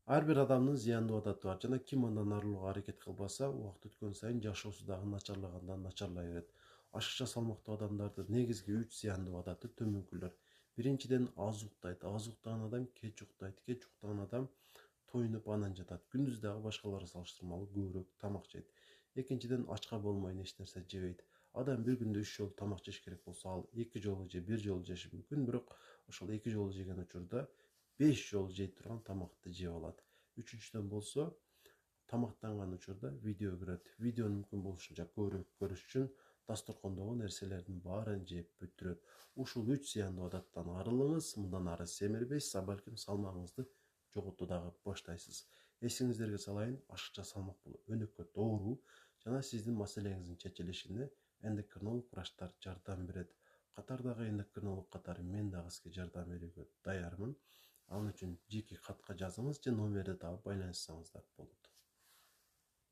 Ар бир адамдын зыяндуу адаты бар жана ким андан арылууга аракет кылбаса, убакыт өткөн сайын жашоосу дагы начарлагандан начарлай берет. Ашыкча салмактуу адамдардын негизги 3 зыяндуу адаты төмөнкүлөр. Биринчиден аз уктайт. Аз уктаган адам кеч уктайт. Кеч уктаган адам тоюнуп анан жатат. Күндүз дагы башкаларга салыштырмалуу көбүрөөк тамак жейт. Экинчиден ачка болмой эч нерсе жебейт. Адам бир күндө 3 жолу тамак жеш керек болсо, ал 2 жолу же 1 жолу жеши мүмкүн, бирок ошол 2 жолу жеген учурда 5 жолу жей турган тамакты жеп алат. Үчүнчүдөн болсо, тамактанган учурда видео көрөт. Видеону мүмкүн болушунча көбүрөөк көрүш үчүн дасторкондогу нерселердин баарын жеп бүтүрөт. Ушул 3 зыяндуу адаттан арылыңыз, мындан ары семирбейсиз, а балким салмагыңызды жоготуу дагы баштайсыз. Эсиңиздерге салайын, ашыкча салмак бул өнөккө доору жана сиздин маселеңиздин чечилишине эндокринолог врачтар жардам берет. Катардагы эндокринолог катары мен дагы сизге жардам берүүгө даярмын. Ал үчүн жеке катка жазыңыз же номерди таап байланышсаңыздар болот.